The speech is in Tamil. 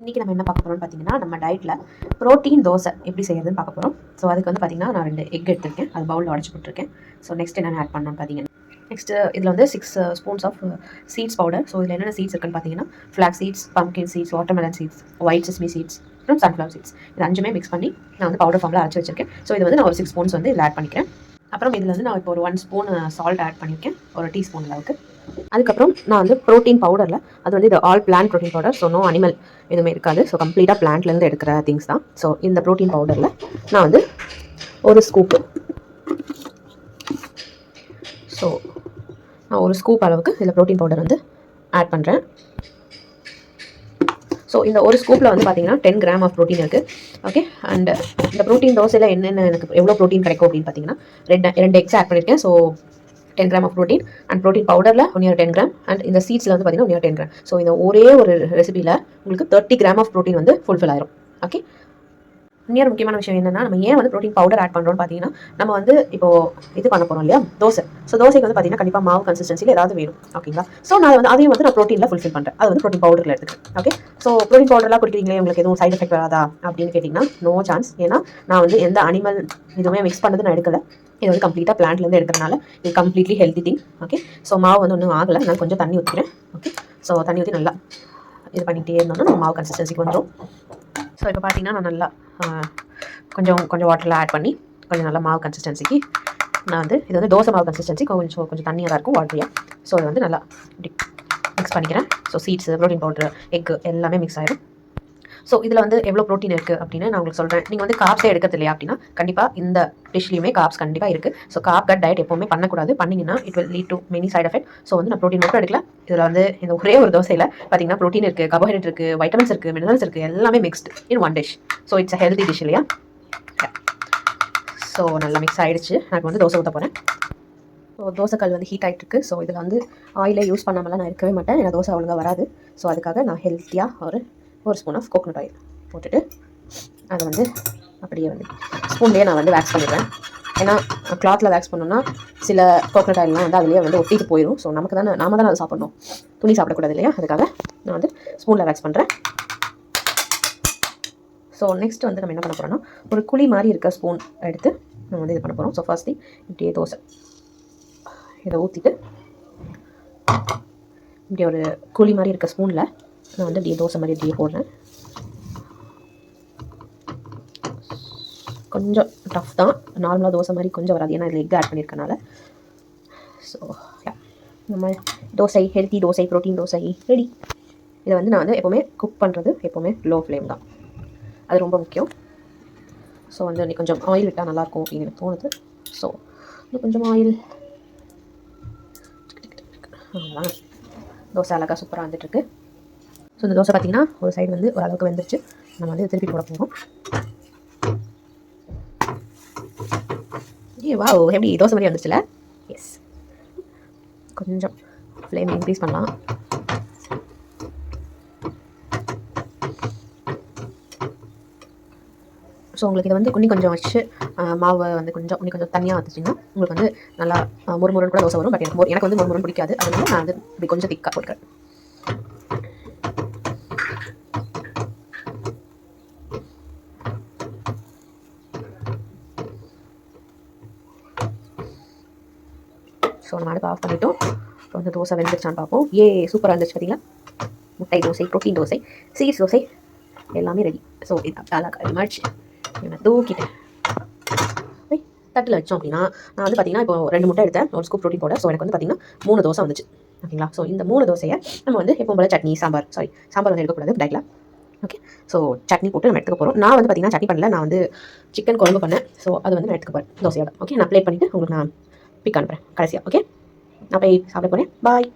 இன்றைக்கி நம்ம என்ன பார்க்க போகிறோம்னு பார்த்தீங்கன்னா, நம்ம டயட்டில் ப்ரோட்டீன் தோசை எப்படி செய்யறதுன்னு பார்க்க போகிறோம். ஸோ அதுக்கு வந்து பார்த்தீங்கன்னா, நான் 2 எக் எடுத்திருக்கேன். அது பவுலில் உடச்சி போட்டிருக்கேன். ஸோ நெக்ஸ்ட் என்னென்ன ஆட் பண்ணணும்னு பார்த்தீங்கன்னா, நெக்ஸ்ட்டு இதில் வந்து 6 spoons of seeds powder. So இதில் என்னென்ன சீட்ஸ் இருக்குன்னு பார்த்தீங்கன்னா, flax seeds, pumpkin seeds, watermelon seeds, white sesame seeds, அப்புறம் சன்ஃப்ளவர் சீட்ஸ். இது 5மே மிக்ஸ் பண்ணி நான் வந்து பவுடர் ஃபார்மில் அரைச்சி வச்சிருக்கேன். ஸோ இது வந்து நான் ஒரு 6 ஸ்பூன்ஸ் வந்து இதில் ஆட் பண்ணிக்கிறேன். அப்புறம் இதில் வந்து நான் இப்போ ஒரு 1 ஸ்பூன் சால்ட் ஆட் பண்ணியிருக்கேன், ஒரு டீஸ்பூன் அளவுக்கு. அதுக்கப்புறம் நான் வந்து ப்ரோட்டீன் பவுடரில், அது வந்து இது all plant protein powder. So no animal எதுவுமே இருக்காது. ஸோ கம்ப்ளீட்டாக பிளான்ட்லேருந்து எடுக்கிற திங்ஸ் தான். ஸோ இந்த ப்ரோட்டீன் பவுடரில் நான் வந்து ஒரு ஸ்கூப்பு, ஸோ நான் ஒரு ஸ்கூப் அளவுக்கு இதில் ப்ரோட்டீன் பவுடர் வந்து ஆட் பண்ணுறேன். ஸோ இந்த ஒரு ஸ்கூப்பில் வந்து பார்த்தீங்கன்னா 10 கிராம் ஆஃப் ப்ரோட்டீன் இருக்குது. ஓகே, அண்ட் இந்த ப்ரோட்டீன் தோசையில் என்னென்ன எனக்கு எவ்வளோ ப்ரோட்டீன் கிடைக்கும் அப்படின்னு பார்த்தீங்கன்னா, 2 எக்ஸ் ஆட் பண்ணியிருக்கேன். So 10 gram of protein and protein பவுடரில் ஒன்று 10 கிராம் அண்ட் இந்த சீட்ஸில் வந்து பார்த்தீங்கன்னா ஒன்று 10 கிராம். ஸோ இந்த ஒரே ஒரு ரெசிபியில் உங்களுக்கு 30 கிராம் ஆஃப் ப்ரோட்டீன் வந்து ஃபுல்ஃபில் ஆயிரும். ஓகே, இன்னொரு முக்கியமான விஷயம் என்னன்னா, நம்ம ஏன் வந்து ப்ரோட்டீன் பவுடர் ஆட் பண்ணுறோம்னு பார்த்தீங்கன்னா, நம்ம வந்து இப்போ இது பண்ண போகிறோம் இல்லையா, தோசை. ஸோ தோசைக்கு வந்து பார்த்தீங்கன்னா கண்டிப்பாக மாவு கன்சிஸ்டன்சியில் ஏதாவது வேணும். ஓகேங்களா, ஸோ நான் வந்து அதையும் வந்து நான் ப்ரோட்டீனில் ஃபுல்ஃபில் பண்ணுறேன். அது வந்து ப்ரோட்டீன் பவுடரில் எடுத்துக்கிறேன். ஓகே, ஸோ ப்ரோட்டீன் பவுடர்லாம் குடிக்கிறீங்களே, உங்களுக்கு எதுவும் சைட் எஃபெக்ட் வராதா அப்படின்னு கேட்டிங்கன்னா, நோ சான்ஸ். ஏன்னா நான் வந்து எந்த அனிமல் இதுவுமே மிக்ஸ் பண்ணது நான் எடுக்கலை. இது வந்து கம்ப்ளீட்டாக பிளான்ட்லேருந்து எடுக்கிறனால இது completely healthy thing. Okay, so மாவு வந்து ஒன்றும் ஆகலை. நான் கொஞ்சம் தண்ணி ஊற்றிக்கிறேன். ஓகே, ஸோ தண்ணி ஊற்றி நல்லா இது பண்ணிகிட்டே இருந்தோம்னா நம்ம மாவு கன்சிஸ்டன்சிக்கு வந்துடும். ஸோ இப்போ பார்த்தீங்கன்னா நான் நல்லா கொஞ்சம் வாட்டரில் ஆட் பண்ணி கொஞ்சம் நல்லா மாவு கன்சிஸ்டன்சிக்கு நான் வந்து இது வந்து தோசை மாவு கன்சிஸ்டன்சி, கொஞ்சம் தண்ணியாக தான் இருக்கும் வாட்டரியாக. ஸோ அது வந்து நல்லா மிக்ஸ் பண்ணிக்கிறேன். ஸோ சீட்ஸு, ப்ரோட்டீன் பவுடர், எக்கு எல்லாமே மிக்ஸ் ஆயிடும். ஸோ இதில் வந்து எவ்வளோ ப்ரோட்டீன் இருக்குது அப்படின்னு நான் உங்களுக்கு சொல்கிறேன். நீங்கள் வந்து காப்ஸே எடுக்கிறது இல்லையா அப்படின்னா, கண்டிப்பாக இந்த டிஷ்லேயுமே காப்ஸ் கண்டிப்பாக இருக்குது. ஸோ காப் கட் டயட் எப்போவுமே பண்ணக்கூடாது. பண்ணிங்கன்னா it will lead to many side effect. So வந்து நான் ப்ரோட்டீன் மட்டும் எடுக்கல. இதில் வந்து இந்த ஒரே ஒரு தோசையில் பார்த்தீங்கன்னா ப்ரோட்டீன் இருக்குது, கார்போஹைட்ரேட் இருக்குது, வைட்டமின்ஸ் இருக்குது, மினரல்ஸ் இருக்குது, எல்லாமே mixed in one dish. So it's a healthy dish இல்லையா. ஸோ நல்லா மிக்ஸ் ஆகிடுச்சு. நான் வந்து தோசை ஊற்ற போகிறேன். ஸோ தோசைக்கல் வந்து ஹீட் ஆகிட்டு இருக்குது. ஸோ இதில் வந்து ஆயிலே யூஸ் பண்ணாமலாம் நான் இருக்கவே மாட்டேன். ஏன்னா தோசை ஒழுங்காக வராது. ஸோ அதுக்காக நான் ஹெல்த்தியாக ஒரு ஸ்பூன் ஆஃப் கோகோனட் ஆயில் போட்டுட்டு அதை வந்து அப்படியே வந்து ஸ்பூன்லேயே நான் வந்து வேக்ஸ் பண்ணிடுவேன். ஏன்னா கிளாத்தில் வேக்ஸ் பண்ணோன்னா சில கோகோனட் ஆயில்லாம் வந்து அதுலேயே வந்து ஒட்டிட்டு போயிடும். ஸோ நாம தானே அதை சாப்பிடணும், துணி சாப்பிடக்கூடாது இல்லையா. அதுக்காக நான் வந்து ஸ்பூனில் வேக்ஸ் பண்ணுறேன். ஸோ நெக்ஸ்ட் வந்து நம்ம என்ன பண்ண போகிறோம்னா, ஒரு குழி மாதிரி இருக்க ஸ்பூன் எடுத்து நம்ம வந்து இது பண்ண போகிறோம். ஸோ ஃபர்ஸ்ட் திங் இப்படியே தோசை இதை ஊற்றிட்டு இப்படி ஒரு குழி மாதிரி இருக்க ஸ்பூனில் நான் வந்து இப்படியே தோசை மாதிரி இப்படியே போடுறேன். கொஞ்சம் டஃப் தான், நார்மலாக தோசை மாதிரி கொஞ்சம் வராது. ஏன்னா இதில் எக் ஆட் பண்ணியிருக்கனால. ஸோ நம்ம dosa, healthy dosa, protein dosa ready. இதை வந்து நான் வந்து எப்போவுமே குக் பண்ணுறது எப்போவுமே லோ ஃப்ளேம் தான், அது ரொம்ப முக்கியம். ஸோ வந்து இன்னைக்கு கொஞ்சம் ஆயில் விட்டால் நல்லாயிருக்கும் அப்படின்னு எனக்கு தோணுது. ஸோ இன்னும் கொஞ்சம் ஆயில். தோசை அழகாக சூப்பராக வந்துட்டுருக்கு. ஸோ இந்த தோசை பார்த்திங்கன்னா ஒரு சைடு வந்து ஓரளவுக்கு வெந்துருச்சு. நம்ம வந்து திருப்பி போட போகிறோம். வா, எப்படி தோசை மாதிரி வந்துச்சுல. எஸ், கொஞ்சம் ஃப்ளேம் இன்க்ரீஸ் பண்ணலாம். ஸோ உங்களுக்கு இதை வந்து கொஞ்சம் வச்சு மாவை வந்து கொஞ்சம் தனியாக வந்துச்சுன்னா உங்களுக்கு வந்து நல்லா முறுமுறுன்னு கூட தோசை வரும். பட் எனக்கு வந்து முறுமுறுன்னு பிடிக்காது. அதனால நான் வந்து இப்படி கொஞ்சம் திக்காக போட்டுக்கிறேன். ஸோ நம்ம அடுப்பு ஆஃப் பண்ணிவிட்டோம். இப்போ வந்து தோசை வெந்துருச்சான்னு பார்ப்போம். சூப்பராக இருந்துச்சு பார்த்தீங்களா. முட்டை தோசை, ப்ரோட்டீன் தோசை, சீட்ஸ் தோசை எல்லாமே ரெடி. ஸோ இது அழகாக மடிச்சு நான் தூக்கிட்டேன். தட்டில் வச்சோம் அப்படின்னா நான் வந்து பார்த்தீங்கன்னா இப்போ 2 முட்டை எடுத்தேன், ஒரு ஸ்கூப் ப்ரோட்டீன் பவுடர். ஸோ எனக்கு வந்து பார்த்தீங்கன்னா 3 தோசை வந்துச்சு. ஓகேங்களா. ஸோ இந்த 3 தோசையை நம்ம வந்து எப்போ போல சட்னி, சாம்பார் வந்து எடுக்கக்கூடாது டயட்டில். ஓகே, ஸோ சட்னி போட்டு நம்ம எடுத்துக்க போகிறோம். நான் வந்து பார்த்தீங்கன்னா சட்னி பண்ணல, நான் வந்து சிக்கன் குழம்பு பண்ணேன். ஸோ அது வந்து நான் எடுத்துக்க போகிறேன் தோசையோட. ஓகே, நான் ப்ளேட் பண்ணிவிட்டு உங்களுக்கு நான் பிக் அனுப்புகிறேன் கடைசியாக. ஓகே, நான் போய் சாப்பிட போகிறேன். பாய்.